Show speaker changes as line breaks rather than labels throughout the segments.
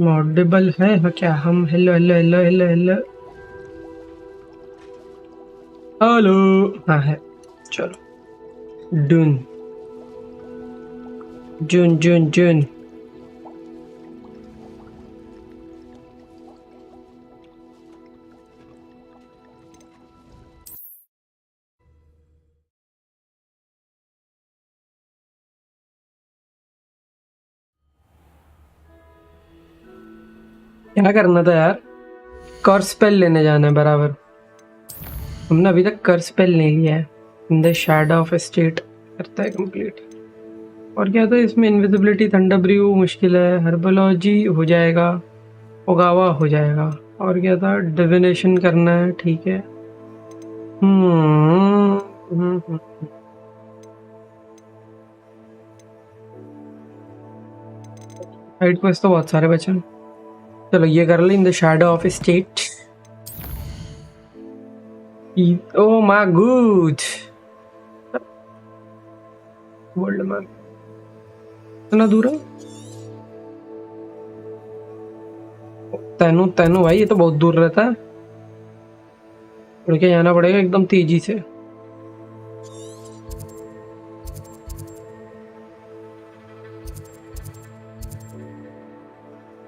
Audible है क्या हम? Hello hello hello hello hello hello. हाँ है, चलो डून जून जून जून। क्या करना था यार? कर स्पेल लेने जाना है बराबर। हमने अभी तक कर स्पेल नहीं लिया है। In the shadow of state करता है कंप्लीट। और क्या था इसमें? इनविजिबिलिटी, थंडर ब्रीव मुश्किल है, हर्बोलॉजी हो जाएगा, ओगावा हो जाएगा। और क्या था? डिविनेशन करना है, ठीक है। साइड क्वेस्ट तो बहुत सारे बचे। चलो ये कर ले, in the shadow of state. Oh my God, world map इतना दूर है। तैनू तैनू भाई, ये तो बहुत दूर रहता है। उड़ के जाना पड़ेगा एकदम तेजी से।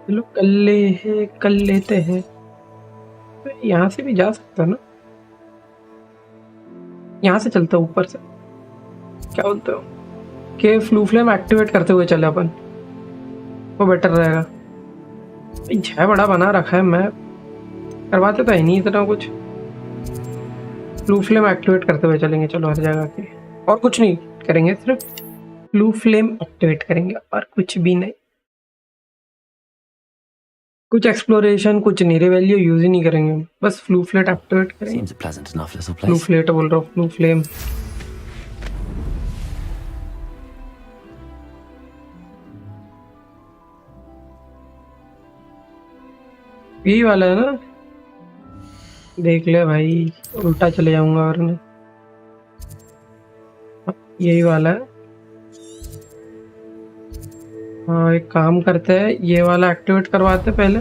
चलो कर लेते हैं। यहाँ से भी जा सकता है ना? यहाँ से चलते हैं ऊपर से, क्या बोलते हो? के फ्लू फ्लेम एक्टिवेट करते हुए चले अपन, वो बेटर रहेगा। जय बड़ा बना रखा है, मैं करवाते तो है नहीं इतना कुछ। फ्लू फ्लेम एक्टिवेट करते हुए चलेंगे, चलो हर जगह के। और कुछ नहीं करेंगे, सिर्फ फ्लू फ्लेम एक्टिवेट करेंगे और कुछ भी नहीं। कुछ एक्सप्लोरेशन कुछ नहीं, रिवेलियो यूज ही नहीं करेंगे, बस फ्लू फ्लेट एक्टिवेट करेंगे। फ्लू फ्लेट बोल रहा हूँ, फ्लू फ्लेम। यही वाला है ना? देख ले भाई, उल्टा चले जाऊंगा वरना। यही वाला है। हाँ एक काम करते हैं, ये वाला एक्टिवेट करवाते हैं पहले।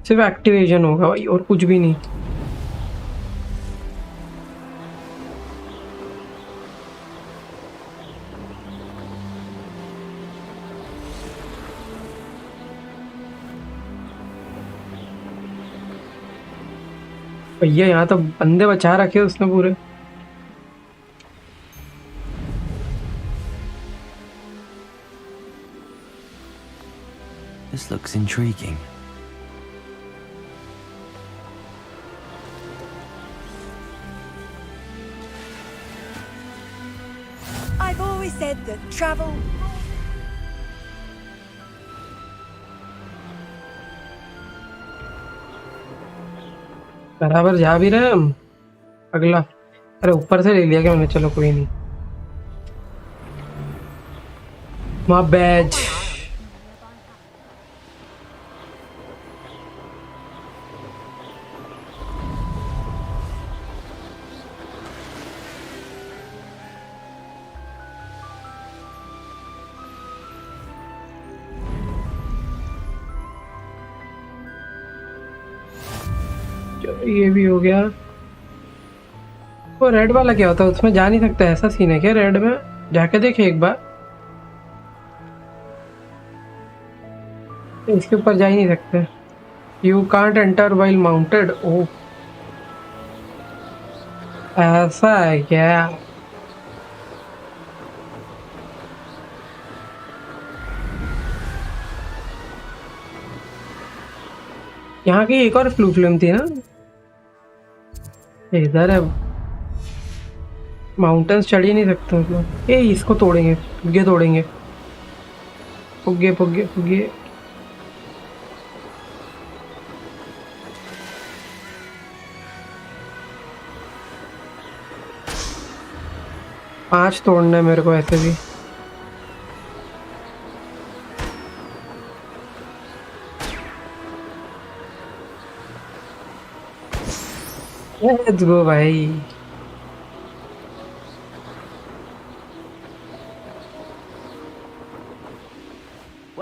सिर्फ एक्टिवेशन होगा भाई, और कुछ भी नहीं। भैया यहाँ तो बंदे बचा रखे उसने पूरे।
This looks intriguing.
I've always said that travel.
बराबर जा भी रहे हम। अगला, अरे ऊपर से ले लिया क्या मैंने? चलो कोई नहीं, माय बैड। ये भी हो गया। वो रेड वाला क्या होता है? उसमें जा नहीं सकता, ऐसा सीन है क्या रेड में? जाके देखे एक बार। इसके ऊपर जा ही नहीं सकते। You can't enter while mounted. Oh ऐसा है क्या? यहाँ की एक और फ्लू फ्लेम थी ना? इधर है। माउंटेन्स चढ़ ही नहीं सकते मतलब। ये इसको तोड़ेंगे, फुग्गे तोड़ेंगे, फुग्गे फुग्गे फुग्गे। पांच तोड़ना है मेरे को ऐसे भी। लेट्स गो भाई।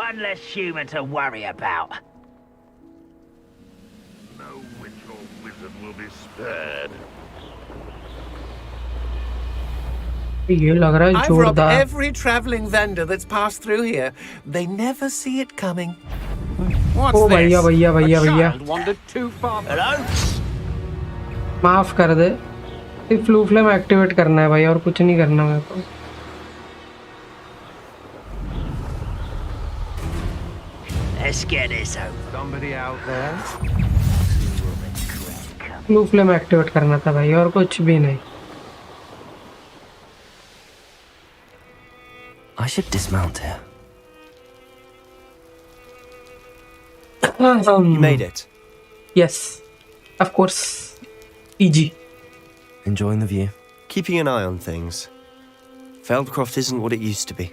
One less human to worry about.
No witch or wizard will be spared.
ये लग रहा है
I've robbed
जोरदार.
every traveling vendor that's passed through here. They never see it coming. What's
ओ भैया
this?
भैया भैया भैया
Wandered too far.
Hello?
माफ कर दे. सिर्फ फ्लू फ्लेम एक्टिवेट करना है भाई और कुछ नहीं करना मेरे को.
Let's get this over.
Somebody out there?
Flu flame activate करना था भाई और कुछ भी नहीं.
I should dismount here.
You made it.
Yes, of course. Easy.
Enjoying the view.
Keeping an eye on things. Feldcroft isn't what it used to be.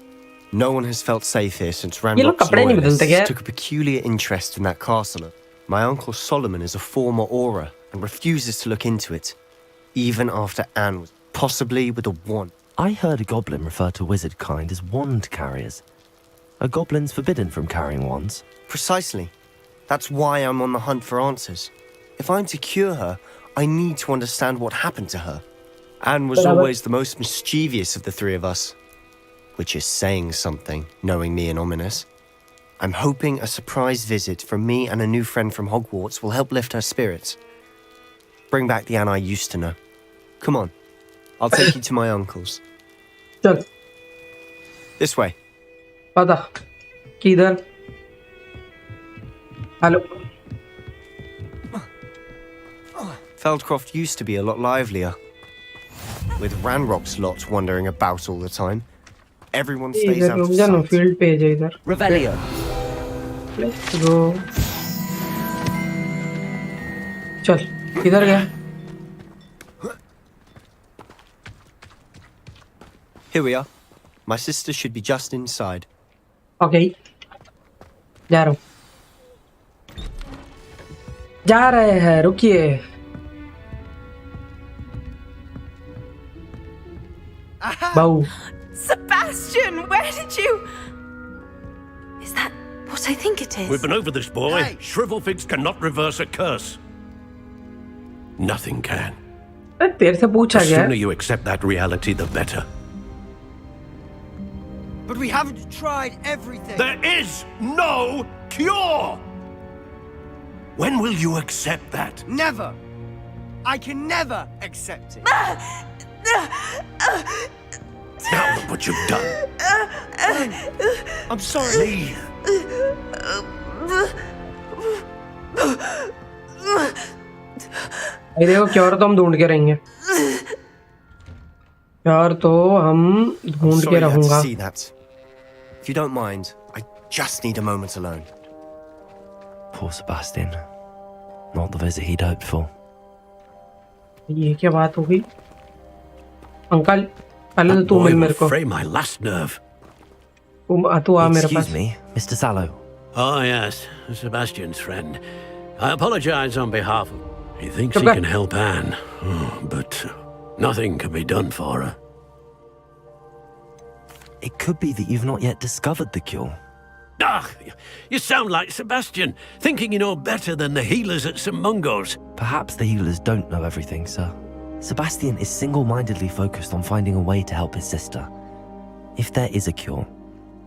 No one has felt safe here since
ये लोग
Ranrock's
कपड़े नहीं बदलते क्या?
loyalists took a peculiar interest in that castle. My uncle Solomon is a former Aura and refuses to look into it, even after Anne was possibly with a wand.
I heard a goblin refer to wizard kind as wand carriers. Are goblins forbidden from carrying wands?
Precisely. That's why I'm on the hunt for answers. If I'm to cure her, I need to understand what happened to her. Anne was always the most mischievous of the three of us. Which is saying something, knowing me and Ominous. I'm hoping a surprise visit from me and a new friend from Hogwarts will help lift her spirits. Bring back the Anne I used to know. Come on. I'll take you to my uncle's.
चल.
This way.
पता. किधर? Hello.
Feldcroft used to be a lot livelier. With Ranrock's lot wandering about all the time. Everyone stays
इधर
out
रुक
of
जा ना
sight.
Field page है इधर.
Revelio.
Let's go. चल. किधर गया?
Here we are. My sister should be just inside.
Okay. जा रहा हूँ. जा रहे हैं रुकिए. बाऊ.
Sebastian, where did you? Is that what I think it is?
We've been over this, boy. Shrivelfigs cannot reverse a curse. Nothing can.
अरे तेरे से पूछा
The
गया.
sooner you accept that reality, the better.
But we haven't tried everything.
There is no cure! When will you accept that?
Never. I can never accept it.
Now look what you've done.
I'm sorry.
Leave.
ये देखो cure तो हम ढूंढ के रहेंगे. Cure तो हम ढूंढ के
Sorry you had to
रहूंगा.
see that. If you don't mind, I just need a moment alone.
Poor Sebastian. Not the visit he'd hoped for.
ये क्या बात हो गई? अंकल पहले तो
That
तू
boy
मिल
will
मेरे को.
fray my last nerve.
तू आ मेरे
Excuse
pass.
me, Mr. Sallow.
Oh, yes, Sebastian's friend. I apologize on behalf of... He thinks he
Okay.
can help Anne, but nothing can be done for her.
It could be that you've not yet discovered the cure.
Ah, you sound like Sebastian, thinking you know better than the healers at St. Mungo's.
Perhaps the healers don't know everything, sir. Sebastian is single-mindedly focused on finding a way to help his sister. If there is a cure,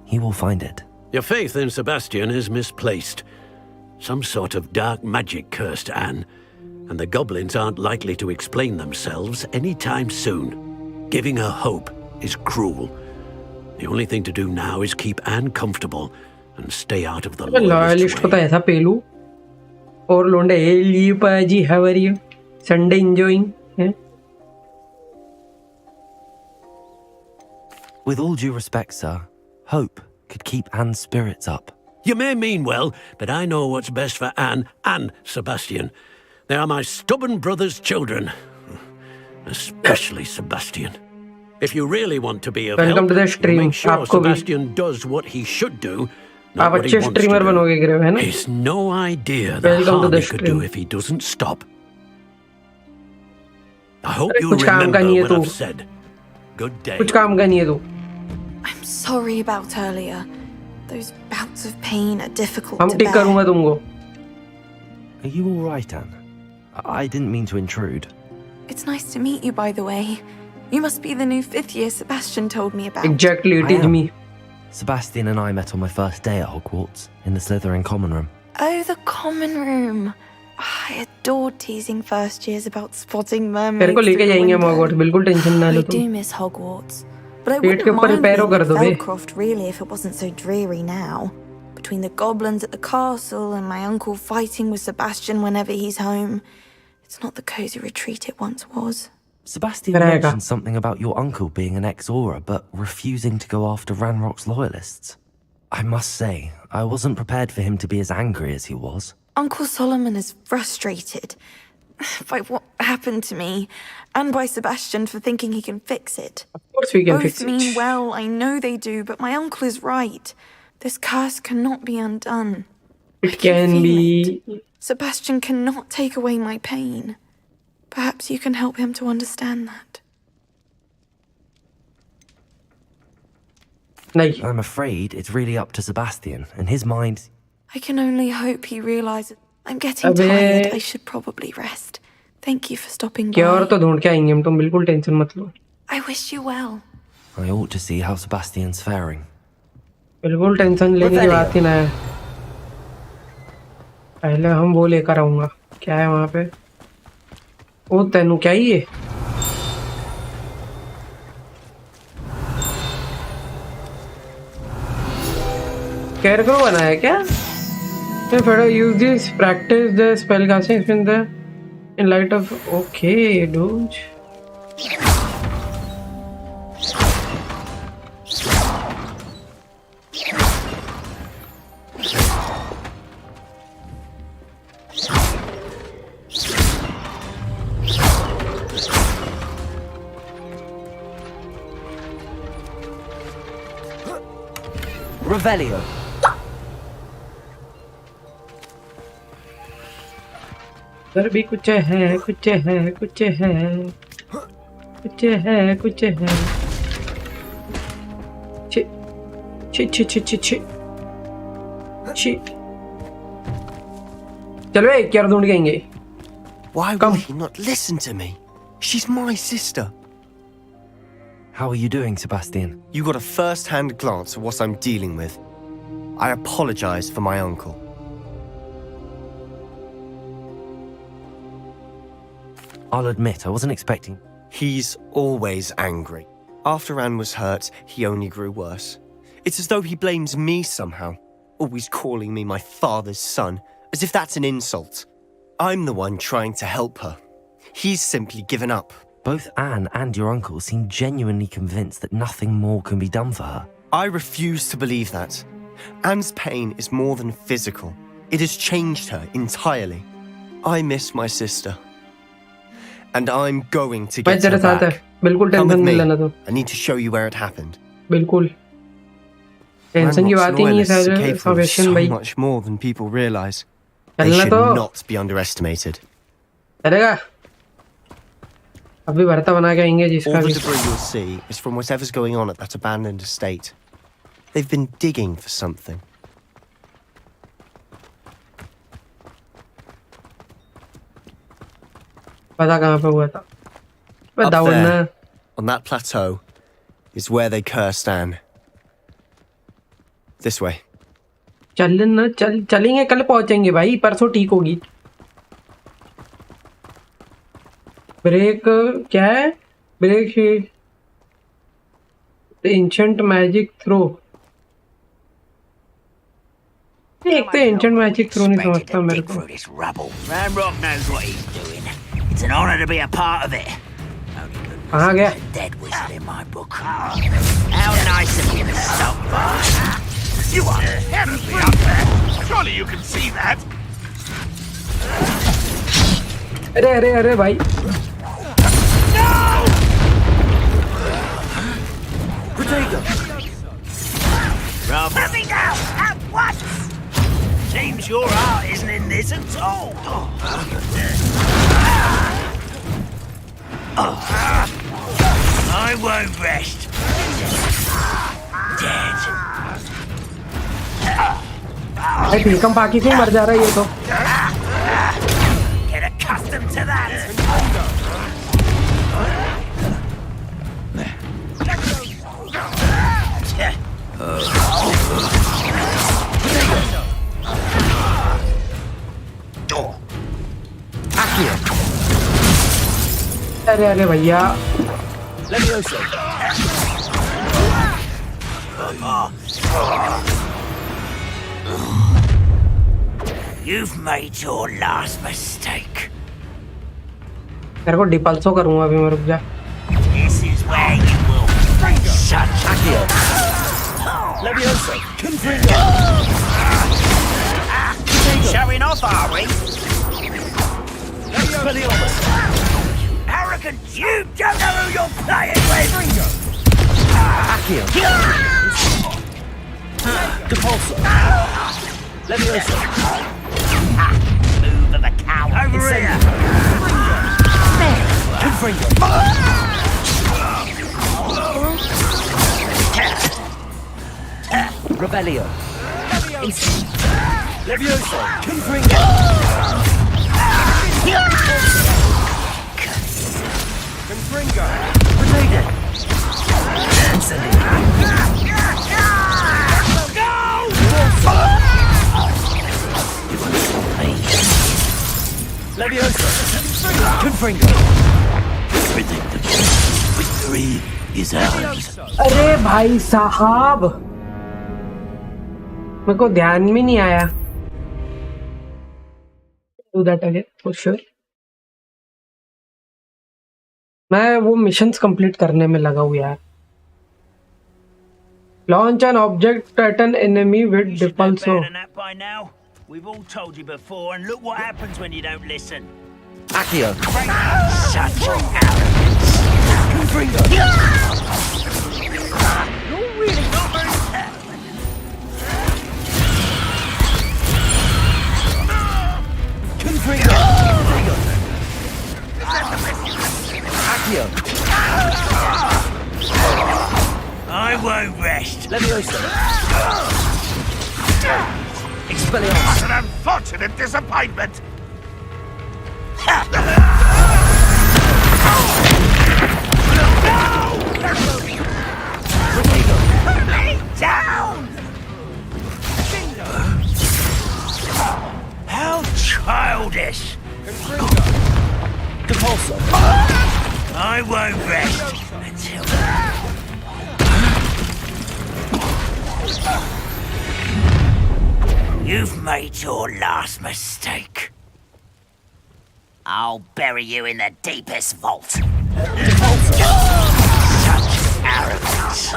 he will find it.
Your faith in Sebastian is misplaced. Some sort of dark magic cursed Anne, and the goblins aren't likely to explain themselves anytime soon. Giving her hope is cruel. The only thing to do now is keep Anne comfortable and stay out of the
loyalist
loyalist
को तो
way.
ऐसा पेलू और लोंडे ली पाजी how are you Sunday enjoying है.
With all due respect, sir, hope could keep Anne's spirits up.
You may mean well, but I know what's best for Anne and Sebastian. They are my stubborn brother's children. Especially Sebastian. If you really want to be of
Welcome
help,
to the
you
stream.
make sure
आपको भी.
Sebastian does what he should do, not
आप
what he
अच्छे
wants
streamer
to do.
बनोगे grave है ना.
He's no idea the
Welcome to
harm
the
he could do
stream.
if he doesn't stop. I hope
अरे
you
कुछ काम का
remember
नहीं है
what
तू.
I've said. Good day.
कुछ काम का नहीं है तू.
I'm sorry about earlier. Those bouts of pain are difficult
हम
to
ठीक करूंगा
bear.
तुमको.
Are you all right, Anne? I didn't mean to intrude.
It's nice to meet you, by the way. You must be the new 5th year Sebastian told me about.
Exactly, it
I
is
am.
me.
Sebastian and I met on my first day at Hogwarts, in the Slytherin common room.
Oh, the common room. I adored teasing first years about spotting mermaids.
तेरे को लेके
through the
जाएंगे
window.
Hogwarts, बिल्कुल tension ना लो
I
तुम.
do miss Hogwarts. But I
pet
wouldn't
के ऊपर
mind
पैरों
being
कर
at
दो बे.
Velcroft really if it wasn't so dreary now. Between the goblins at the castle and my uncle fighting with Sebastian whenever he's home, it's not the cozy retreat it once was.
Sebastian
रहेगा.
mentioned something about your uncle being an ex-Aura, but refusing to go after Ranrock's loyalists. I must say, I wasn't prepared for him to be as angry as he was.
Uncle Solomon is frustrated by what happened to me and by Sebastian for thinking he can fix it.
Of course we can
Both
fix
mean
it.
well, I know they do, but my uncle is right. This curse cannot be undone.
It can
feel
be.
Sebastian cannot take away my pain. Perhaps you can help him to understand that.
नहीं.
I'm afraid it's really up to Sebastian, and his mind...
I can only hope he realizes I'm getting
अबे.
tired. I should probably rest. Thank you for stopping
क्या और
by.
तो ढूंढ के आएंगे हम, तुम बिल्कुल टेंशन मत लो.
I wish you well.
I ought to see how Sebastian's faring.
बिल्कुल टेंशन लेने की बात ही ना है. पहले हम वो लेकर आऊंगा. क्या है वहाँ पे? ओ तेनू क्या ही है? कैरेक्टर बना है क्या? If I use this, practice the spell casting in light of. Okay, dude.
Revelio.
इधर भी कुछ है, कुछ है, कुछ है, कुछ है, कुछ है. ची ची ची ची ची ची ची. चलो एक यार ढूंढ के आएंगे.
Why
Come.
will he not listen to me? She's my sister.
How are you doing, Sebastian?
You got a first-hand glance at what I'm dealing with. I apologize for my uncle.
I'll admit, I wasn't expecting...
He's always angry. After Anne was hurt, he only grew worse. It's as though he blames me somehow, always calling me my father's son, as if that's an insult. I'm the one trying to help her. He's simply given up.
Both Anne and your uncle seem genuinely convinced that nothing more can be done for her.
I refuse to believe that. Anne's pain is more than physical. It has changed her entirely. I miss my sister. And I'm going to
मैं
get
तेरे
her
साथ है.
back.
बिल्कुल
Come
tension
with
नहीं
me.
लेना तो.
I need to show you where it happened.
बिल्कुल. Tension की
Ranrock's
बात ही नहीं
loyalists are
है
capable of
सवेशन
so
भाई.
much more than people realize. They
चलना
should
तो.
not be underestimated.
चलेगा. अभी भरता बना के आएंगे
All
जिसका
the
भी.
debris you'll see is from whatever's going on at that abandoned estate. They've been digging for something.
पता कहाँ पे हुआ था.
Up
बताओ ना.
there, on that plateau, is where they cursed Anne. This way.
चलना चलेंगे कल पहुंचेंगे भाई. परसों ठीक होगी. ब्रेक क्या है? Break ancient magic throw. एक तो एंशंट मैजिक थ्रो नहीं
Expected
समझता
to
मेरे
dig
को.
through this rubble. Ranrock knows what he's doing. It's an honor to be a part of it. Only good
कहाँ गया?
a dead wizard in my book. How nice of you to stop by.
You are terribly up there. Surely you can see that.
अरे अरे अरे भाई.
Rather me now at once. Seems your heart isn't in this at all. I won't rest. Dead.
भाई ठीक हम बाकी क्यों मर जा रहा है ये तो
Get accustomed to that.
अरे अरे भैया
You've made your last mistake.
तेरे को डिपल्सो करूंगा अभी मैं रुक जा
This is where you will shut
Accio. Levioso. Confringo.
Showing off, are we?
Expelliarmus.
Arrogant, you don't know who you're playing with.
Accio. Depulso. Levioso.
Move of a coward. Over here.
Confringo. Rebellio. Levioso. Confringo. Confringo. Grenade. Levioso. Confringo.
Predictable. Victory is ours.
अरे भाई साहब मेरे को ध्यान में नहीं आया Do that again for sure. मैं वो मिशंस कंप्लीट करने में लगा हूँ यार launch an object at an enemy with
You should know
डिपल्सो
better than that by now. We've all told you before, and look what happens when you don't listen.
Accio.
Shut your arrogance.
Confringo.
You're really not very
Confringo. Accio.
I won't rest.
Levioso. Expelliarmus.
What an unfortunate disappointment!
Lay down! How childish!
Depulso.
I won't rest until... You've made your last mistake. I'll bury you in the deepest vault. Such arrogance.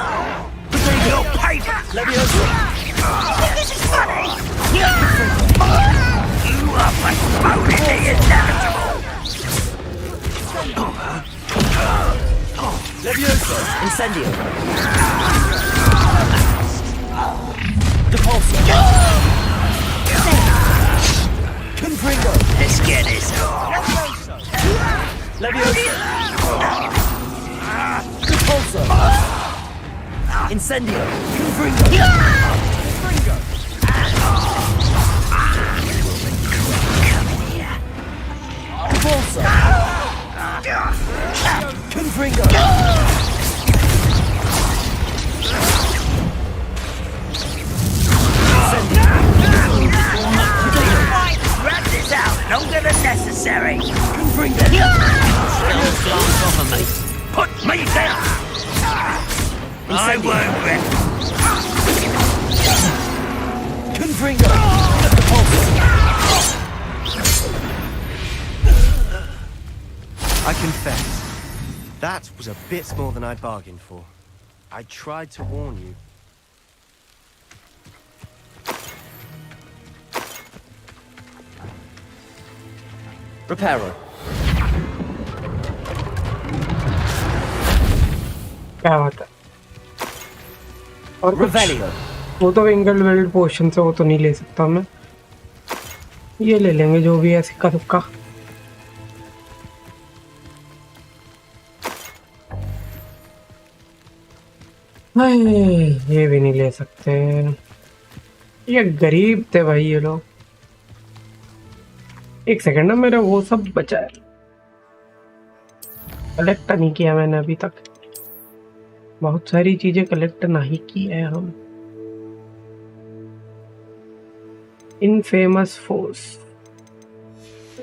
You'll pay for it.
Levioso.
This is funny. You are postponing the inevitable.
Levioso. Incendio. Depulso. Confringo.
Let's get this on.
Levioso. Depulso. Incendio. Confringo. Depulso. Confringo.
Grab this out longer than necessary.
Confringo.
Glance off of me.
Put me down!
I won't rest.
Confringo. Depulso.
I confess, that was a bit more than I bargained for. I tried to warn you.
Reparo.
क्या बात है और कुछ
Revelio.
वो तो विंगल weld portion से वो तो नहीं ले सकता मैं ये ले लेंगे जो भी है सिक्का तुक्का ये भी नहीं ले सकते ये गरीब थे भाई ये लोग। एक सेकंड ना, मेरा वो सब बचा है, कलेक्ट नहीं किया मैंने अभी तक। बहुत सारी चीजें कलेक्ट नहीं की है हम। इनफेमस फोर्स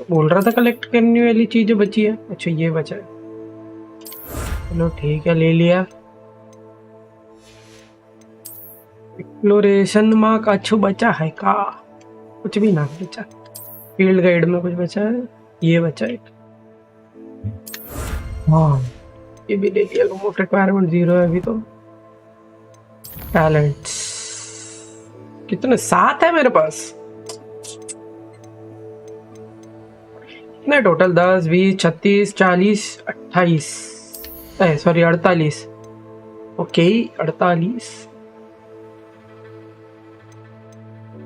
बोल रहा था कलेक्ट करने वाली चीजें बची है। अच्छा ये बचा है, चलो ठीक है ले लिया। एक्सप्लोरेशन मार्क अच्छो बचा है का? कुछ भी ना बचा। फील्ड गाइड में कुछ बचा है, ये बचा है। हाँ ये भी ले लिया। रिमोट रिक्वायरमेंट 0 है अभी तो। टैलेंट्स कितने? 7 है मेरे पास। कितने total? 10 20 36 40 28 sorry 48। Okay 48।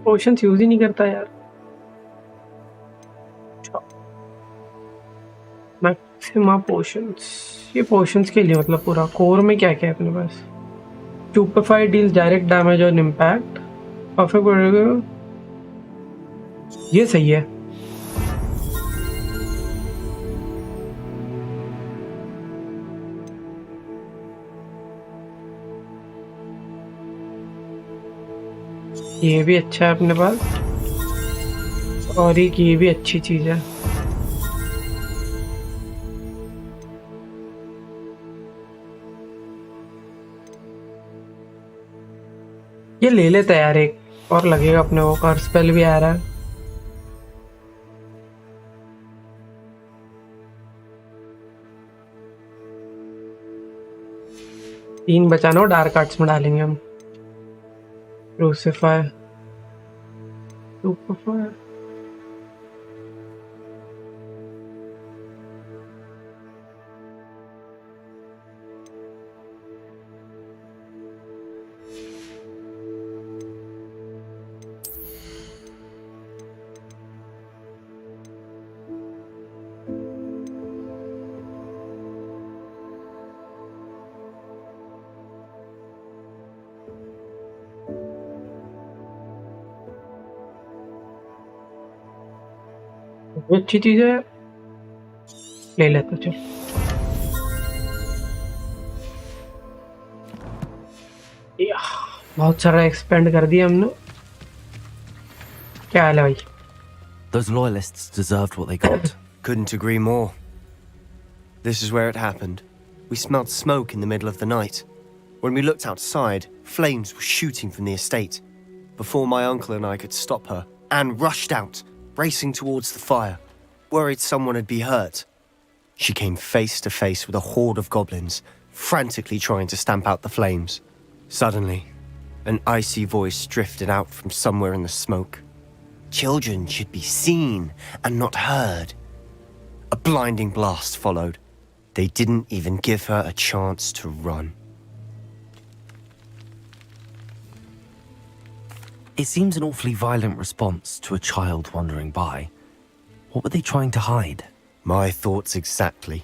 Potions use ही नहीं करता यार। मैक्सिमा पोशंस, ये पोशंस के लिए मतलब पूरा कोर में क्या क्या है अपने पास? Stupefy deals direct damage on impact, perfect, ये सही है। ये भी अच्छा है अपने पास, और एक ये भी अच्छी चीज है। ये ले लेते हैं यार, एक और लगेगा अपने को। कर स्पेल भी आ रहा है। तीन बचाना हो, डार्क आर्ट्स में डालेंगे हम। क्रूसिफाई, सुपरफाई, अच्छी चीज है, ले लेते चल। बहुत सारा एक्सपेंड कर दिया हमने। क्या हाल है भाई?
Those loyalists deserved what they got.
Couldn't agree more. This is where it happened. We smelled smoke in the middle of the night. When we looked outside, flames were shooting from the estate. Before my uncle and I could stop her, Anne rushed out, racing towards the fire, worried someone had been hurt. She came face to face with a horde of goblins, frantically trying to stamp out the flames. Suddenly, an icy voice drifted out from somewhere in the smoke. Children should be seen and not heard. A blinding blast followed. They didn't even give her a chance to run.
It seems an awfully violent response to a child wandering by. What were they trying to hide?
My thoughts exactly.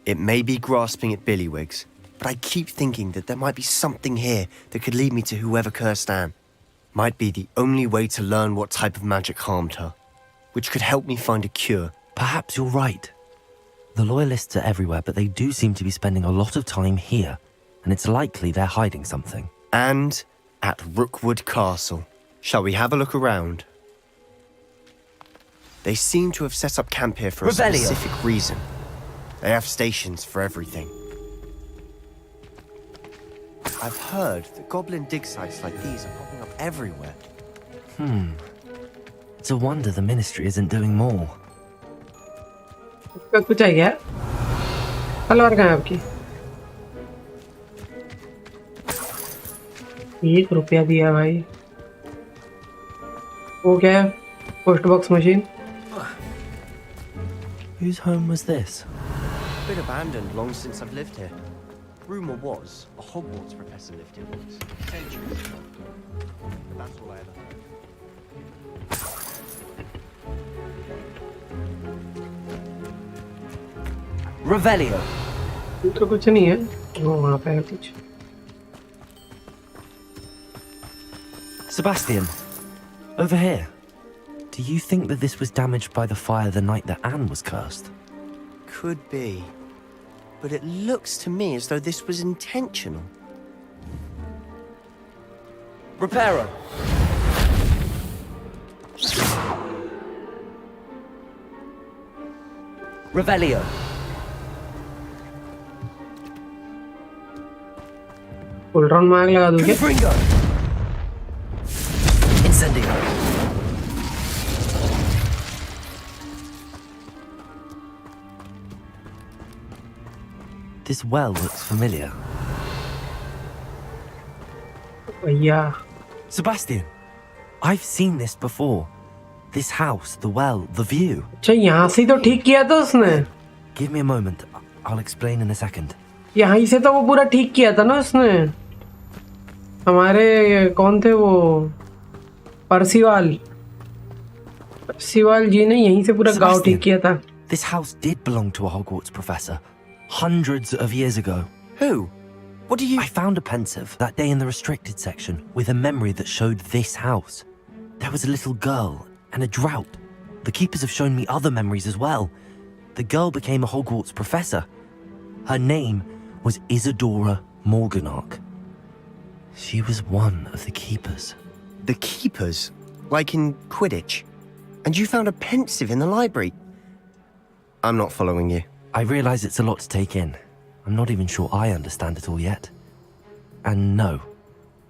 It may be grasping at Billywigs, but I keep thinking that there might be something here that could lead me to whoever cursed Anne. Might be the only way to learn what type of magic harmed her, which could help me find a cure.
Perhaps you're right. The loyalists are everywhere, but they do seem to be spending a lot of time here, and it's likely they're hiding something.
And at Rookwood Castle. Shall we have a look around? They seem to have set up camp here for a specific reason. They have stations for everything. I've heard that goblin dig sites like these are popping up everywhere.
It's a wonder the ministry isn't doing more.
कुछ है क्या? तलवार कहाँ है आपकी? 1 रुपया दिया भाई। वो क्या है? Post box machine.
Whose home was this?
Been abandoned long since I've lived here. Rumor was a Hogwarts professor lived here once, centuries ago. But that's all I ever heard.
Revelio.
तो कुछ नहीं है, वो वहाँ पे है कुछ।
Sebastian, Over here. Do you think that this was damaged by the fire the night that Anne was cursed?
Could be. But it looks to me as though this was intentional.
Reparo. Revelio.
Full round में आग लगा दूं क्या?
Confringo. Incendio. This well looks familiar.
भैया
Sebastian, I've seen this before. This house, the well, the view.
अच्छा यहाँ से तो ठीक किया था उसने.
Give me a moment. I'll explain in a second.
यहाँ से तो वो पूरा ठीक किया था ना उसने. हमारे कौन थे वो? परसिवाल जी ने यहीं से पूरा गांव ठीक किया था.
This house did belong to a Hogwarts professor hundreds of years ago.
Who? What do you...
I found a pensive that day in the restricted section with a memory that showed this house. There was a little girl and a drought. The keepers have shown me other memories as well. The girl became a Hogwarts professor. Her name was Isadora Morganach. She was one of the keepers.
The keepers? Like in Quidditch? And you found a pensive in the library? I'm not following you.
I realize it's a lot to take in. I'm not even sure I understand it all yet. And no,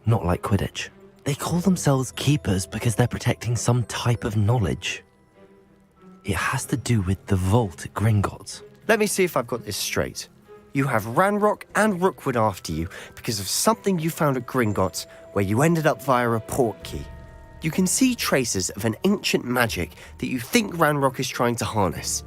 not like Quidditch. They call themselves keepers because they're protecting some type of knowledge. It has to do with the vault at Gringotts.
Let me see if I've got this straight. You have Ranrock and Rookwood after you because of something you found at Gringotts where you ended up via a port key. You can see traces of an ancient magic that you think Ranrock is trying to harness.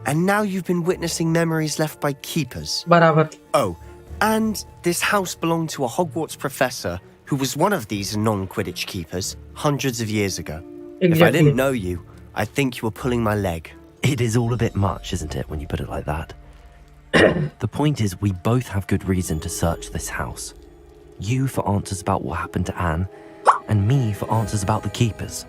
And now you've been witnessing memories left by keepers.
बराबर.
Oh, and this house belonged to a Hogwarts professor who was one of these non-Quidditch keepers hundreds of years ago. If I didn't know you, I think you were pulling my leg.
It is all a bit much, isn't it, when you put it like that? The point is, we both have good reason to search this house. You for answers about what happened to Anne, and me for answers about the keepers.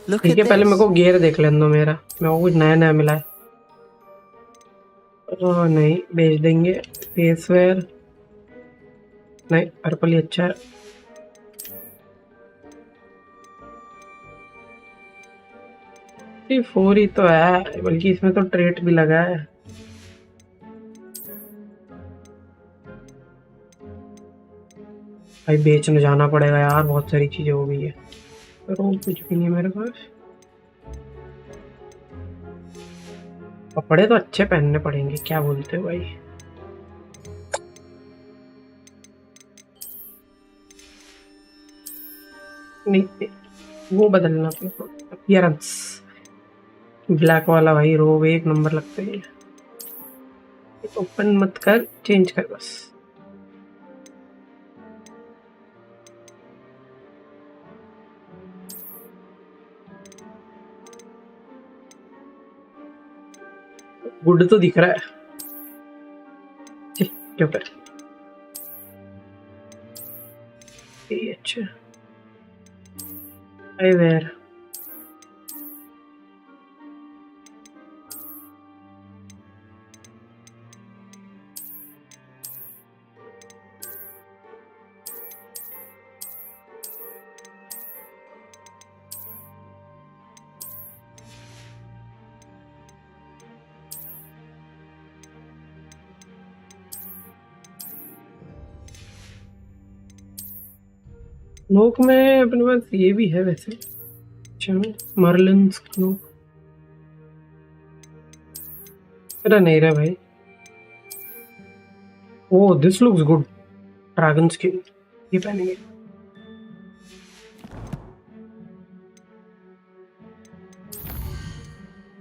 Look
ठीक
at
है पहले मेरे
this.
को gear देख लेने दो मेरा. मेरे को कुछ नया नया मिला है. ओह नहीं बेच देंगे. फेसवेयर नहीं पर्पल ही अच्छा है. ये 4 ही तो है बल्कि इसमें तो ट्रेट भी लगा है. भाई बेचने जाना पड़ेगा यार. बहुत सारी चीजें हो गई है. तो कुछ भी नहीं मेरे पास. कपड़े तो अच्छे पहनने पड़ेंगे. क्या बोलते हो भाई? नहीं वो बदलना अपीयरेंस. ब्लैक वाला भाई रोब एक नंबर लगता है. ओपन मत कर, चेंज कर बस. गुड तो दिख रहा है. क्यों कर अच्छा आई वेयर नोक में अपने पास ये भी है वैसे. अच्छा मर्लिन्स नोक अरे नहीं रहा भाई. Oh this looks good. Dragon skin ये पहनेंगे.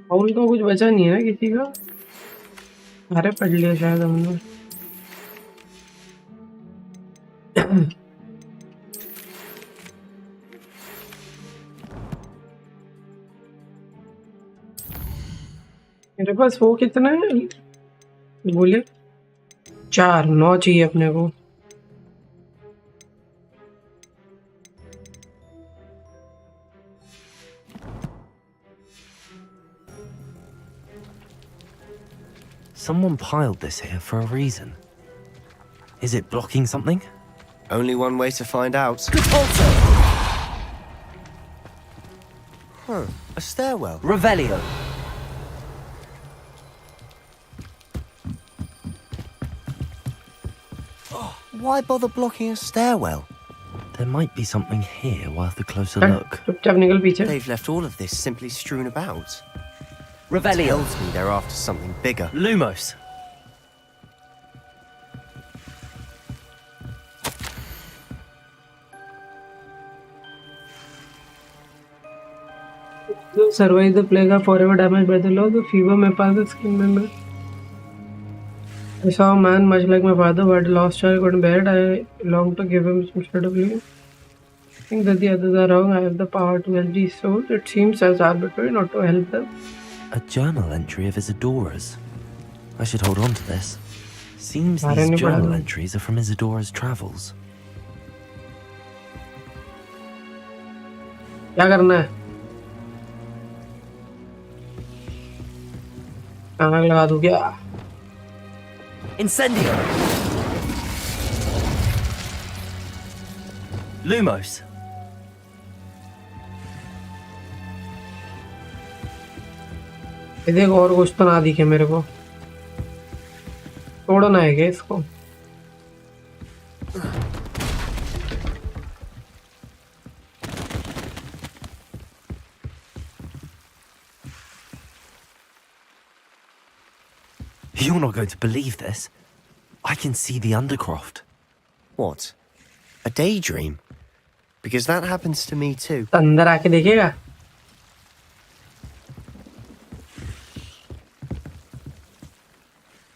फाउल का कुछ बचा नहीं है ना किसी का. अरे पढ़ लिया शायद हमने. मेरे पास वो कितना है बोले. 4 9 चाहिए अपने को.
Someone piled this here for a reason. Is it blocking something?
Only one way to find out. Huh, a stairwell.
Revelio.
Why bother blocking a stairwell?
There might be something here worth a closer
चल,
look.
चुपचाप निकल पीछे.
They've left all of this simply strewn about.
Revelio.
Tells me they're after something bigger.
Lumos.
Survive the plague are forever damaged by the law. The fever may pass the skin member. I saw a man much like my father who had a lost child, couldn't bear it. I longed to give him some sort of living. I think that the others are wrong. I have the power to help these souls. It seems as arbitrary not to help them.
A journal entry of Isadora's. I should hold on to this. Seems
Why
these
don't you
journal
bother?
entries are from Isadora's travels.
क्या करना है? आग लगा दूं क्या?
Incendio! Lumos.
ये देख और कुछ तो ना दिखे मेरे को. तोड़ना है क्या इसको?
You're not going to believe this. I can see the Undercroft.
What? A daydream? Because that happens to me too.
अंदर आके देखेगा.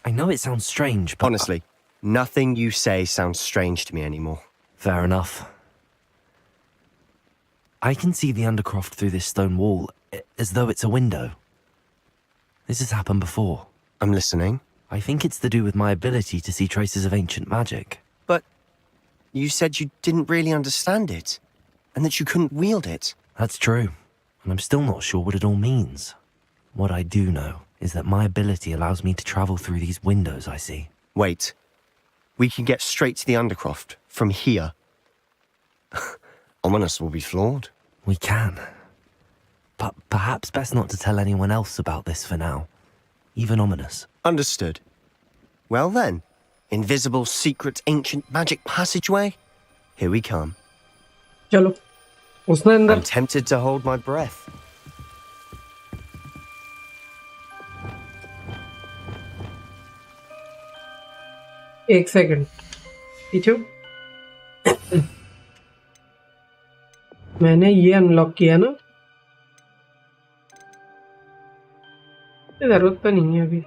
I know it sounds strange, but...
Honestly, nothing you say sounds strange to me anymore.
Fair enough. I can see the Undercroft through this stone wall, as though it's a window. This has happened before.
I'm listening.
I think it's to do with my ability to see traces of ancient magic.
But you said you didn't really understand it, and that you couldn't wield it.
That's true, and I'm still not sure what it all means. What I do know is that my ability allows me to travel through these windows I see.
Wait. We can get straight to the Undercroft from here. Ominous will be floored.
We can. But perhaps best not to tell anyone else about this for now. Even Ominous.
Understood. Well then, invisible, secret, ancient magic passageway? Here we come.
चलो. उसने
I'm
अंदर.
tempted to hold my breath.
एक second. पीछे. मैंने ये unlock किया ना. जरूरत तो नहीं है अभी.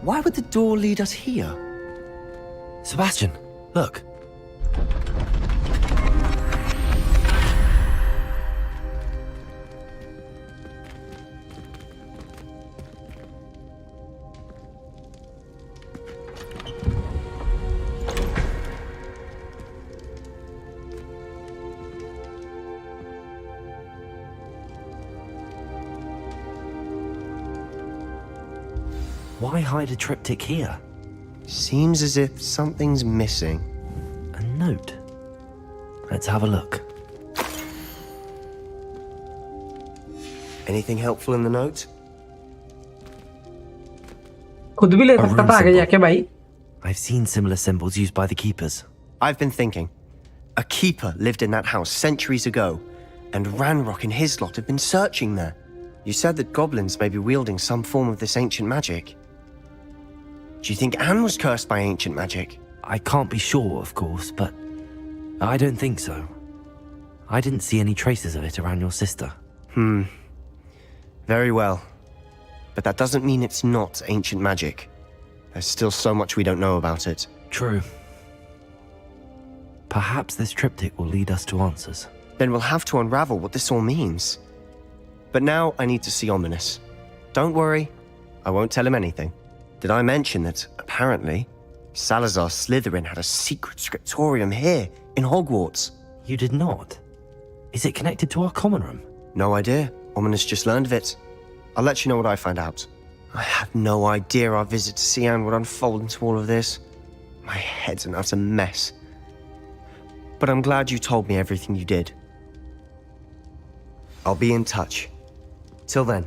Why would the door lead us here?
Sebastian, look. Why hide a triptych here?
Seems as if something's missing.
A note. Let's have a look.
Anything helpful in the note?
खुद भी ले
A
सकता
rune
था आगे
symbol.
जाके भाई.
I've seen similar symbols used by the keepers.
I've been thinking. A keeper lived in that house centuries ago, and Ranrock and his lot have been searching there. You said that goblins may be wielding some form of this ancient magic. Do you think Anne was cursed by ancient magic?
I can't be sure, of course, but I don't think so. I didn't see any traces of it around your sister.
Very well. But that doesn't mean it's not ancient magic. There's still so much we don't know about it.
True. Perhaps this triptych will lead us to answers.
Then we'll have to unravel what this all means. But now I need to see Ominous. Don't worry, I won't tell him anything. Did I mention that, apparently, Salazar Slytherin had a secret scriptorium here, in Hogwarts?
You did not? Is it connected to our common room?
No idea. Ominous just learned of it. I'll let you know what I find out. I had no idea our visit to Sian would unfold into all of this. My head's an utter mess. But I'm glad you told me everything you did. I'll be in touch. Till then.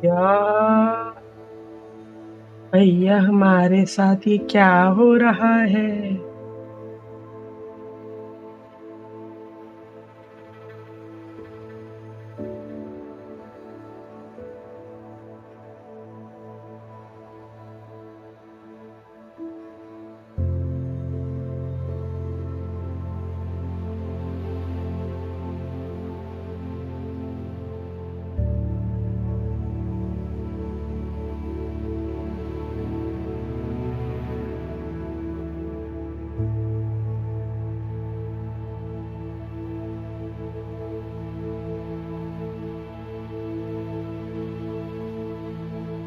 यार भैया हमारे साथ ये क्या हो रहा है?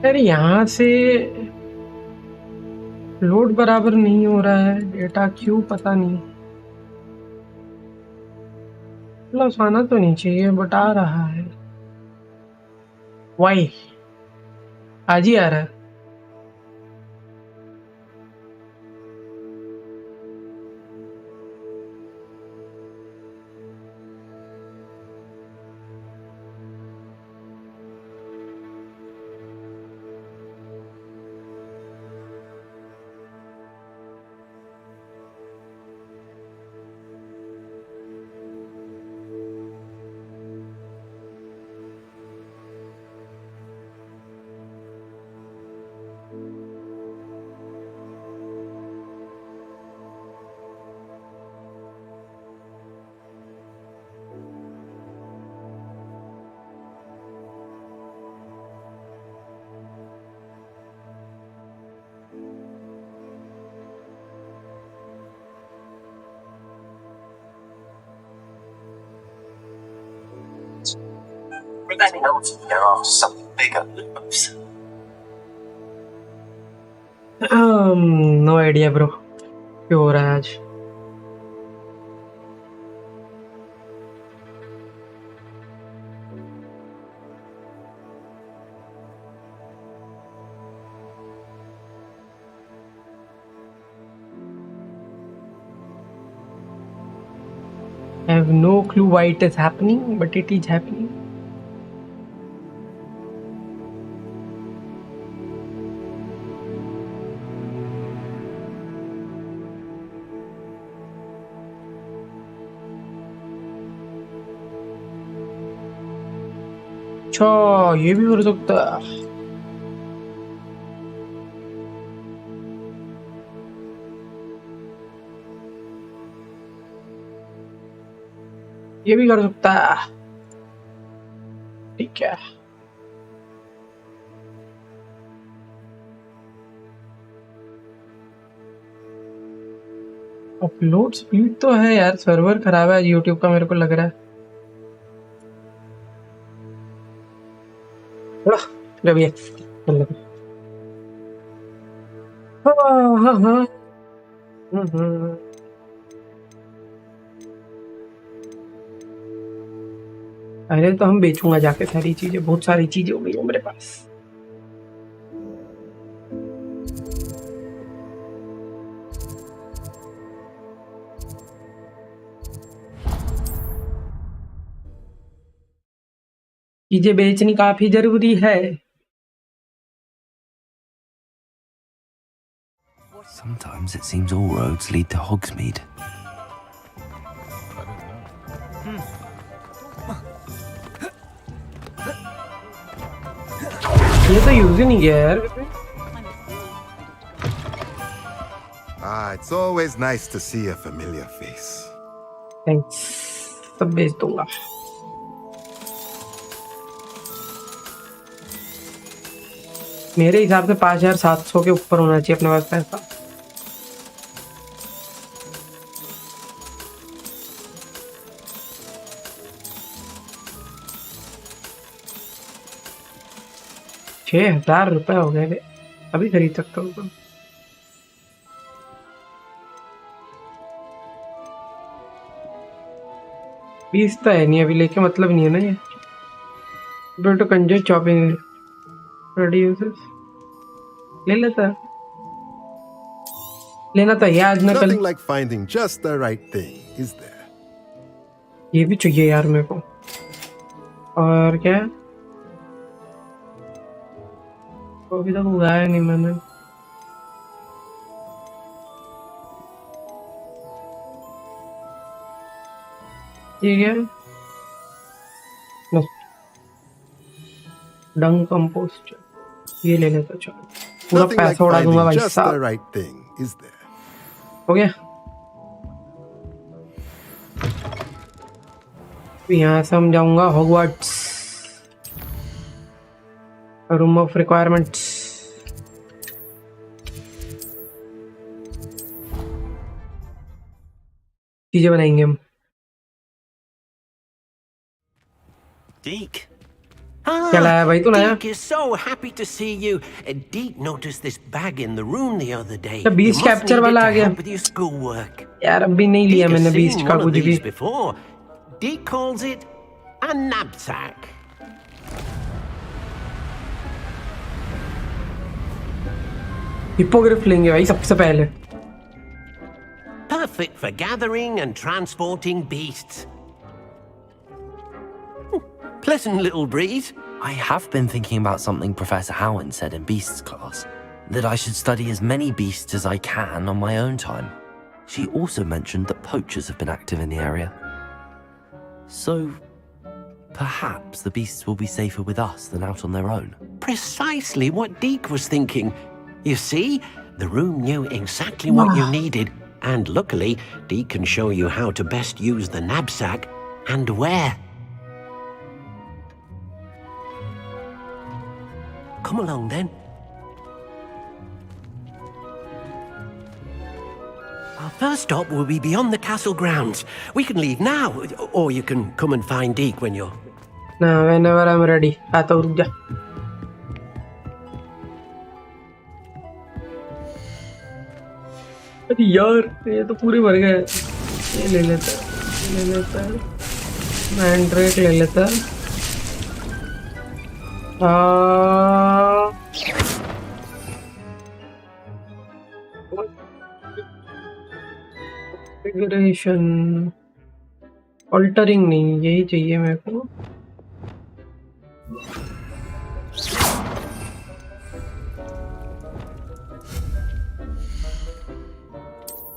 यार यहाँ से लोड बराबर नहीं हो रहा है डेटा, क्यों पता नहीं। मतलब आना तो नहीं चाहिए बट आ रहा है। वाई आज ही आ रहा है।
Let me know if you go after something bigger.
No idea, bro. क्या हो रहा है आज? I have no clue why it is happening, but it is happening. अच्छा, ये भी हो सकता है। ये भी कर सकता है। ठीक है। अपलोड स्पीड तो है यार, सर्वर खराब है यूट्यूब का, मेरे को लग रहा है। जब ये हाँ। अरे तो हम बेचूंगा जाके सारी चीजें, बहुत सारी चीजें हो गई है मेरे पास। चीजें बेचनी काफी जरूरी है।
Sometimes it seems all roads lead to Hogsmeade.
ये तो यूज ही नहीं किया यार।
It's always nice to see a familiar face.
Thanks, सब बेच दूंगा। मेरे हिसाब से 5700 के ऊपर होना चाहिए अपने पास पैसा। ₹6000 हो गए, अभी खरीद सकता हूँ तो। बीस तो है नहीं अभी, लेके मतलब नहीं है ना ये। तो कंजूस चॉपिंग प्रोड्यूसर्स ले लेता है, लेना तो है आज ना कल।
Nothing like finding just the right thing, is there?
ये भी चाहिए यार मेरे को। और क्या है? अभी तक उगाया नहीं मैंने। ठीक है, डंग कंपोस्ट ये ले लेता, चलो पूरा
Nothing like
पैसा उड़ा दूंगा भाई
finding just the
साहब।
right thing, is there?
हो गया। यहाँ से हम जाऊंगा हॉगवर्ट्स, रूम ऑफ रिक्वायरमेंट्स। चीजें बनाएंगे हम।
Deke.
क्या लाया भाई तू नया?
Deke is so happy to see you. Deke noticed this bag in the room the other day.
अच्छा 20 कैप्चर वाला आ गया
with your schoolwork.
यार, अभी नहीं लिया मैंने 20 का कुछ भी।
Before. Deke calls it a knapsack.
Hippogriff लेंगे भाई सबसे पहले।
Perfect for gathering and transporting beasts. Pleasant little breeze.
I have been thinking about something Professor Howen said in Beasts class, that I should study as many beasts as I can on my own time. She also mentioned that poachers have been active in the area. So, perhaps the beasts will be safer with us than out on their own.
Precisely what Deke was thinking. You see, the room knew exactly what you needed, and luckily, Deke can show you how to best use the knapsack and where. Come along then. Our first stop will be beyond the castle grounds. We can leave now, or you can come and find Deke when you're
ना whenever I'm ready. आता रुक जा. अरे यार ये तो पूरे भर गए. ये ले लेता है. मैंड्रेक ले लेता है. कॉन्फ़िगरेशन ऑल्टरिंग नहीं, यही चाहिए मेरे को.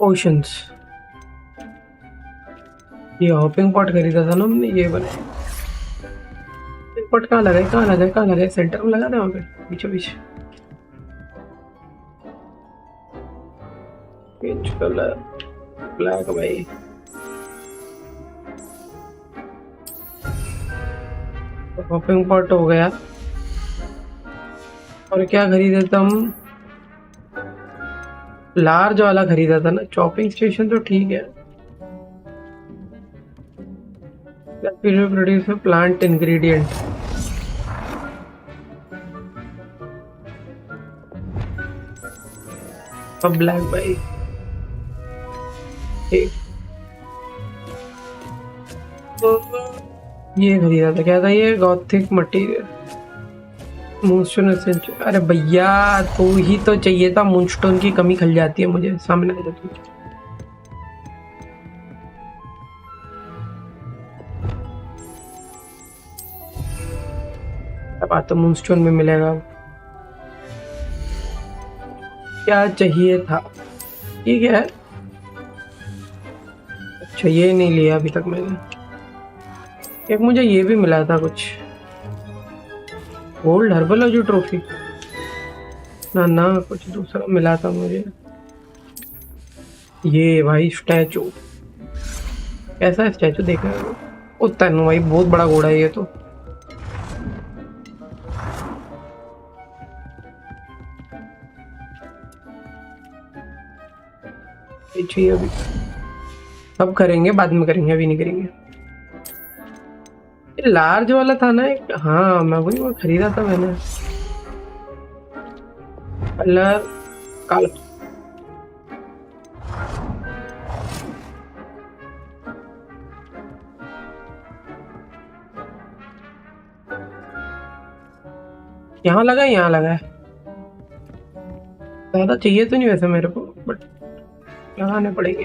ओशंस, ये हॉपिंग पॉट खरीदा था ना हमने. ये बना पॉट कहाँ लगा? सेंटर में लगा था वहाँ पे बीचों बीच. पिंच कलर ब्लैक भाई. हॉपिंग पॉट हो गया. और क्या खरीदे थे हम? लार्ज वाला खरीदा था ना. चॉपिंग स्टेशन तो ठीक है. Produce plant ingredient. अब ब्लैक भाई ठीक. तो ये खरीदा था. क्या था ये? Gothic material moonstone essential. अरे भैया तू ही तो चाहिए था. मूनस्टोन की कमी खल जाती है मुझे. सामने आ जा तू. अब आता मूनस्टोन में मिलेगा. क्या चाहिए था? ये क्या है? अच्छा ये नहीं लिया अभी तक मैंने. एक मुझे ये भी मिला था कुछ. गोल्ड हर्बोलॉजी ट्रॉफी ना कुछ दूसरा मिला था मुझे. ये भाई स्टैचू. कैसा है स्टैचू? देखने में उतना नहीं भाई. बहुत बड़ा घोड़ा है ये तो. चाहिए अभी. अब करेंगे, बाद में करेंगे, अभी नहीं करेंगे. ये लार्ज वाला था ना एक. हाँ मैं वही वो खरीदा था मैंने. कलर काला. यहाँ लगा है, यहाँ लगा है. ज्यादा चाहिए तो नहीं वैसे मेरे को, बट लगाने पड़ेंगे.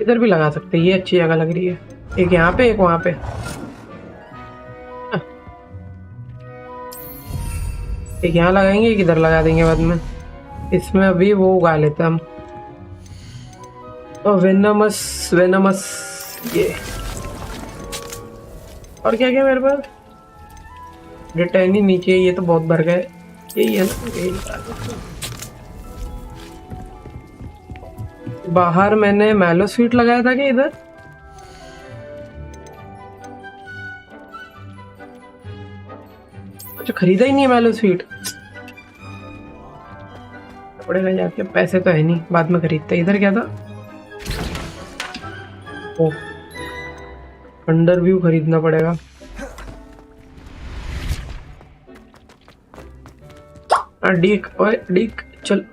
इधर भी लगा सकते हैं. ये अच्छी जगह लग रही है. एक यहाँ पे एक वहां पे. एक यहाँ लगाएंगे, एक इधर लगा देंगे बाद में. इसमें अभी वो उगा लेते हम. तो वेनमस ये. और क्या क्या मेरे पास? रिटर्न ही नीचे. ये तो बहुत भर गए. यही है ना. यही बाहर मैंने मैलो स्वीट लगाया था कि इधर? अच्छा खरीदा ही नहीं है मैलो स्वीट. पड़ेगा जाके. पैसे तो है नहीं, बाद में खरीदते. इधर क्या था? ओ अंडर व्यू खरीदना पड़ेगा. डीक ओए डीक चल.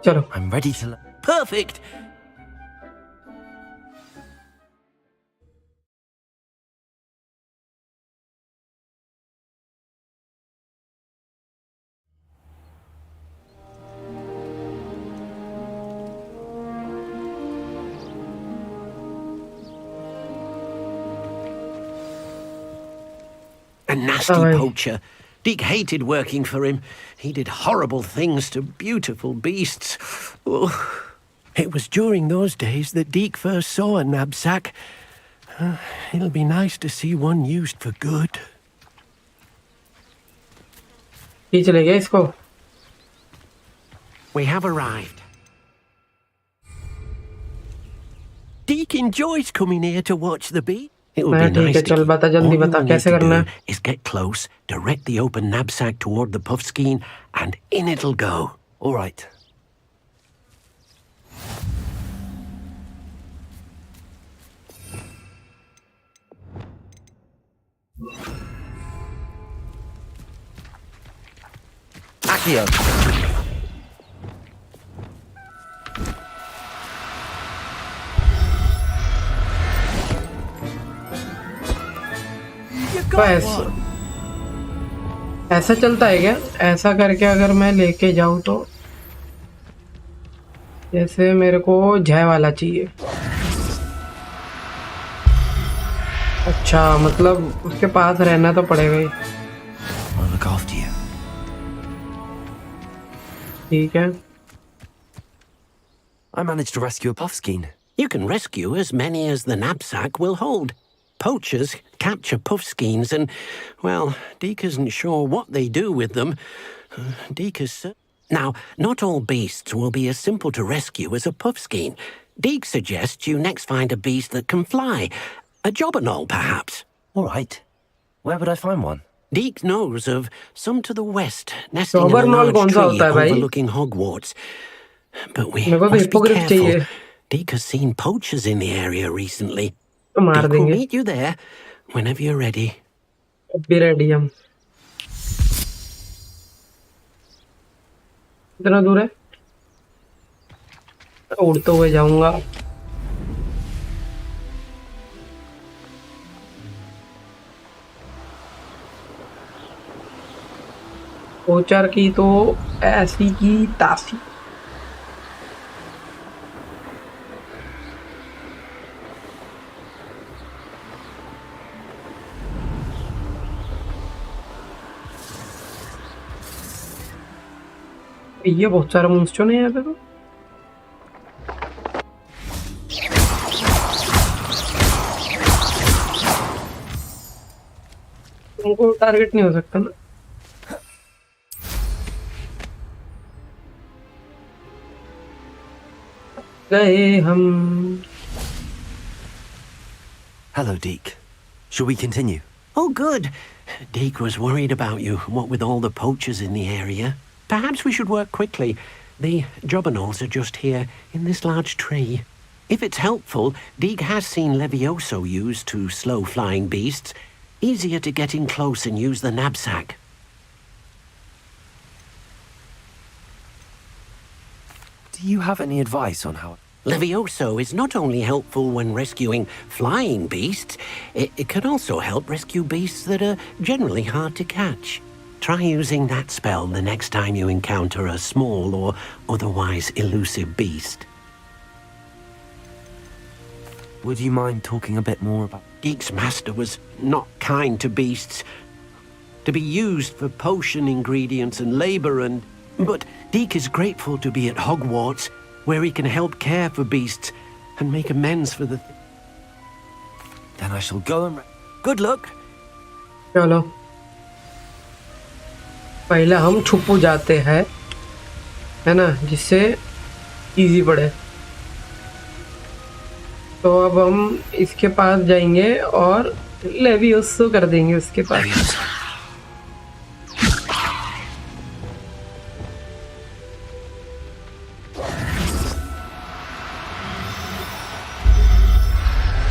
चलो.
I'm ready to.
Perfect! A nasty poacher. Deke hated working for him. He did horrible things to beautiful beasts. Oh. It was during those days that Deke first saw a knapsack. It'll be nice to see one used for good. We have arrived. Deke enjoys coming here to watch the beast. It will be nice to
चल बता जल्दी बता कैसे करना है.
Is get close, direct the open knapsack toward the puff skein, and in it'll go.
All right. Accio!
तो ऐसा चलता है क्या? ऐसा करके अगर मैं लेके जाऊं तो जैसे मेरे को जय वाला चाहिए। अच्छा, मतलब उसके पास रहना तो पड़ेगा ही।
I'll look after you.
ठीक है।
I managed to rescue a puffskein.
You can rescue as many as the knapsack will hold. Poachers capture puffskeins and, well, Deke isn't sure what they do with them. Deke is... Now, not all beasts will be as simple to rescue as a puffskein. Deke suggests you next find a beast that can fly. A jobberknoll, perhaps.
All right. Where would I find one?
Deke knows of some to the west, nesting in a
जॉबरनॉल
large
कौन सा
tree
होता है भाई?
overlooking Hogwarts. But we
मेरे को तो
must be
हिप्पोग्रिफ
careful.
चाहिए।
Deke has seen poachers in the area recently.
तो मार
Deke will
देंगे।
meet you there whenever you're ready.
अब भी रेडी हम। कितना दूर है? उड़ते हुए जाऊंगा। पोचर की तो ऐसी की तासी। ये बहुत सारा मुंस्टो नहीं है यहाँ पे तो। तुमको टारगेट नहीं हो सकता ना। गए हम।
Hello, Deke. Shall we continue?
Oh, good. Deke was worried about you, what with all the poachers in the area. Perhaps we should work quickly. The jobberknolls are just here, in this large tree. If it's helpful, Deke has seen Levioso used to slow flying beasts. Easier to get in close and use the knapsack.
Do you have any advice on how...
Levioso is not only helpful when rescuing flying beasts, it can also help rescue beasts that are generally hard to catch. Try using that spell the next time you encounter a small or otherwise elusive beast.
Would you mind talking a bit more about...
Deke's master was not kind to beasts. To be used for potion ingredients and labor and... But Deke is grateful to be at Hogwarts, where he can help care for beasts and make amends for the...
Then I shall go and... Good luck!
चलो पहले हम छुप जाते हैं, है ना, जिससे easy पड़े। तो अब हम इसके पास जाएंगे और लेवियोसो कर देंगे उसके पास।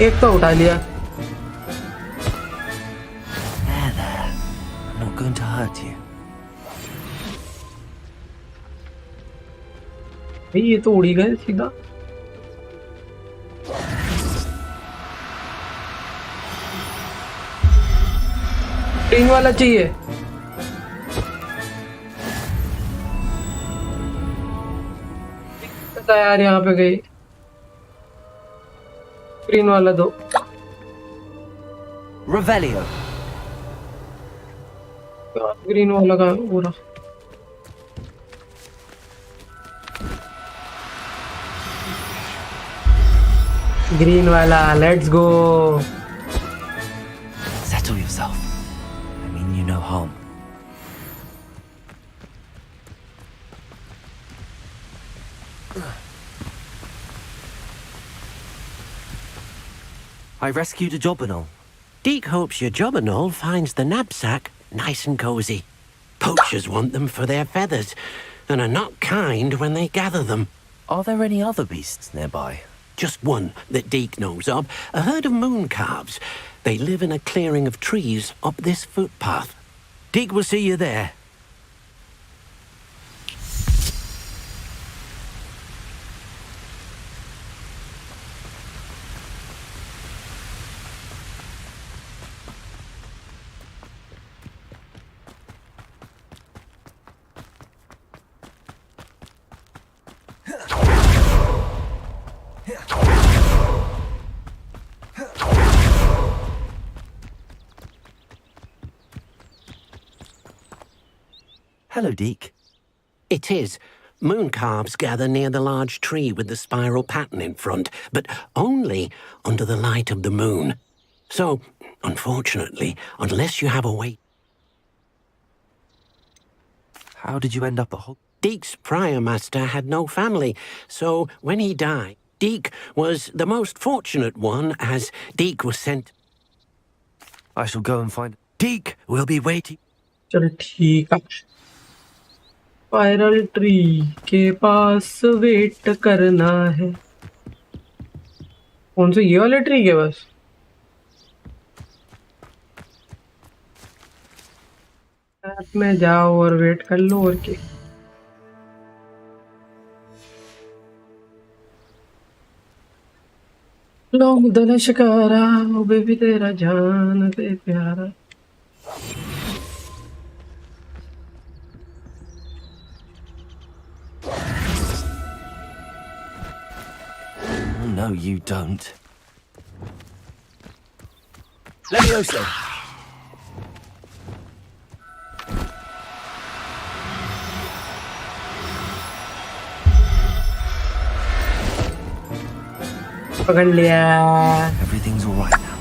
एक तो उठा लिया।
There, there. I'm not going to hurt you.
ये तो उड़ी गए सीधा। ग्रीन वाला चाहिए। पता यार यहाँ पे गई। ग्रीन वाला दो।
Revelio.
ग्रीन वाला का पूरा। ग्रीन वाला, let's go.
Settle yourself. I mean you no harm. I rescued a jobberknoll.
Deke hopes your jobberknoll finds the knapsack nice and cozy. Poachers want them for their feathers, and are not kind when they gather them.
Are there any other beasts nearby?
Just one that Deke knows of, a herd of moon calves. They live in a clearing of trees up this footpath. Deke will see you there.
Hello, Deke.
It is. Mooncalves gather near the large tree with the spiral pattern in front, but only under the light of the moon. So, unfortunately, unless you have a way...
How did you end up at Hogwarts?
Deke's prior master had no family, so when he died, Deke was the most fortunate one, as Deke was sent...
I shall go and find...
Deke will be waiting...
चलो ठीक है spiral tree के पास wait करना है कौन से ये वाले ट्री के बस ऐप में जाओ और वेट कर लो और के लोग दिल शिकारा ओ बेबी तेरा जान दे प्यारा
No, you don't.
Levioso.
पकड़ लिया
Everything's all right now.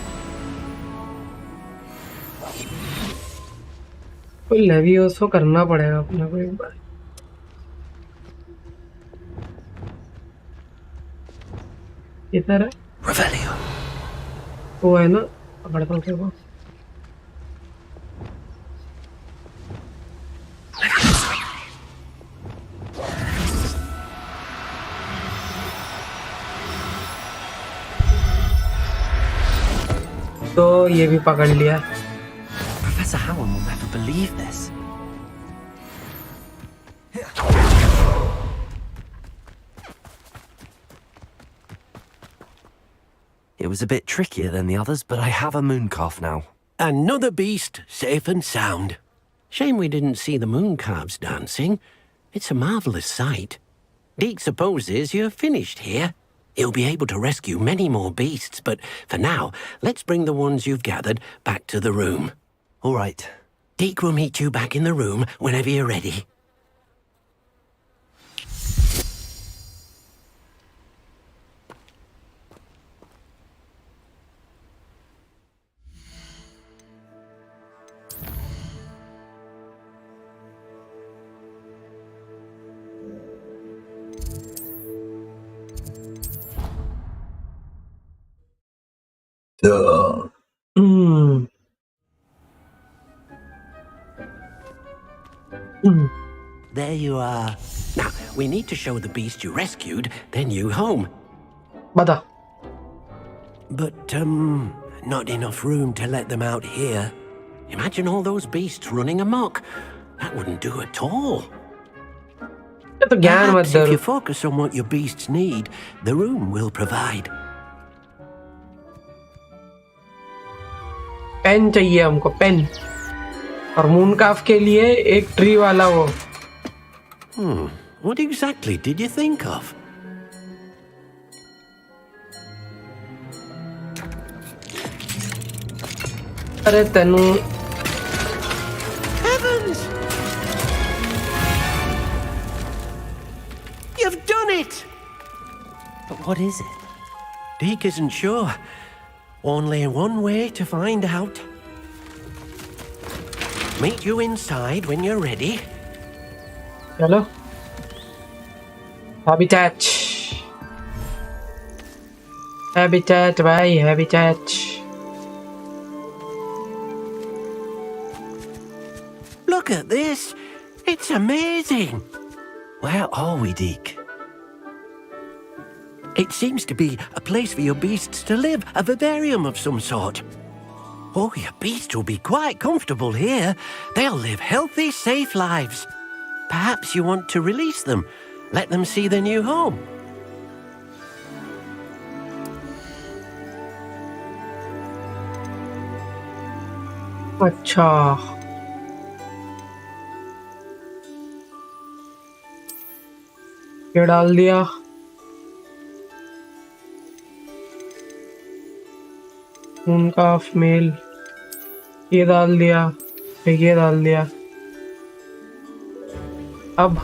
कोई लेवियोसो करना पड़ेगा अपने को एक बार इधर है
Revelio.
वो है ना पकड़ता हूँ वो तो ये भी पकड़ लिया
Professor Howard will never believe this. It was a bit trickier than the others, but I have a mooncalf now.
Another beast, safe and sound. Shame we didn't see the mooncalves dancing. It's a marvellous sight. Deke supposes you're finished here. He'll be able to rescue many more beasts, but for now, let's bring the ones you've gathered back to the room.
All right.
Deke will meet you back in the room whenever you're ready. There you are. Now, we need to show the beast you rescued their new home.
बता
But, not enough room to let them out here. Imagine all those beasts running amok. That wouldn't do at all.
ये तो ज्ञान मत
Perhaps if
दो
you focus on what your beasts need, the room will provide.
Pen चाहिए हमको pen और मूनकाफ के लिए एक ट्री वाला वो
What exactly did you think of?
अरे तनु
Heavens! You've done it!
But what is it?
Deke isn't sure. Only one way to find out. Meet you inside when you're ready.
चलो habitat habitat भाई habitat
Look at this. It's amazing.
Where are we, Deke?
It seems to be a place for your beasts to live, a vivarium of some sort. Oh, your beasts will be quite comfortable here. They'll live healthy, safe lives. Perhaps you want to release them, let them see their new home.
अच्छा ये डाल दिया उनका mail ये डाल दिया फिर ये डाल दिया अब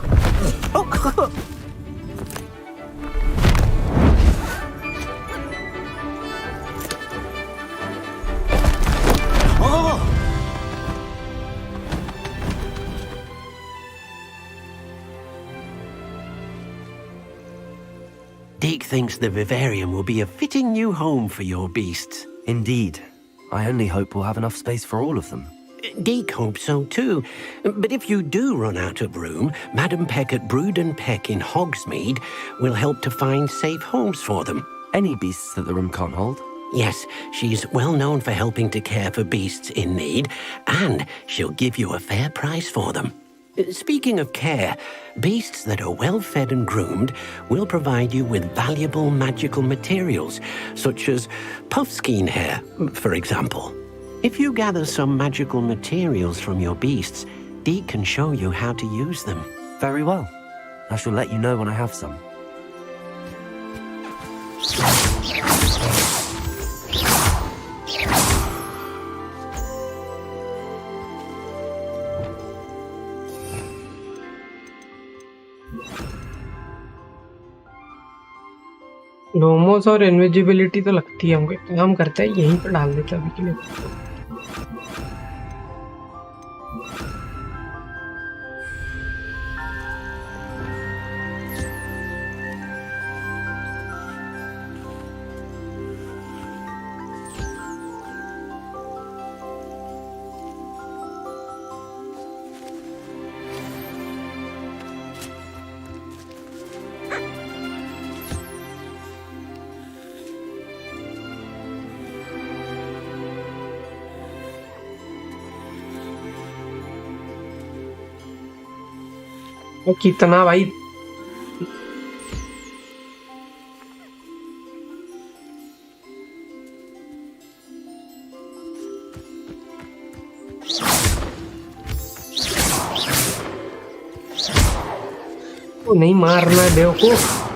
Deke thinks the vivarium will be a fitting new home for your beasts.
Indeed. I only hope we'll have enough space for all of them.
Deke hopes so too. But if you do run out of room, Madam Peck at Brood and Peck in Hogsmeade will help to find safe homes for them.
Any beasts that the room can't hold?
Yes, she's well known for helping to care for beasts in need, and she'll give you a fair price for them. Speaking of care, beasts that are well fed and groomed will provide you with valuable magical materials, such as puffskein hair, for example. If you gather some magical materials from your beasts, Deke can show you how to use them.
Very well. I shall let you know when I have some.
Nomos और invisibility तो लगती है हमको, काम करता है, यहीं पर डाल देते अभी के लिए। कितना भाई वो नहीं मारना बेवकूफ।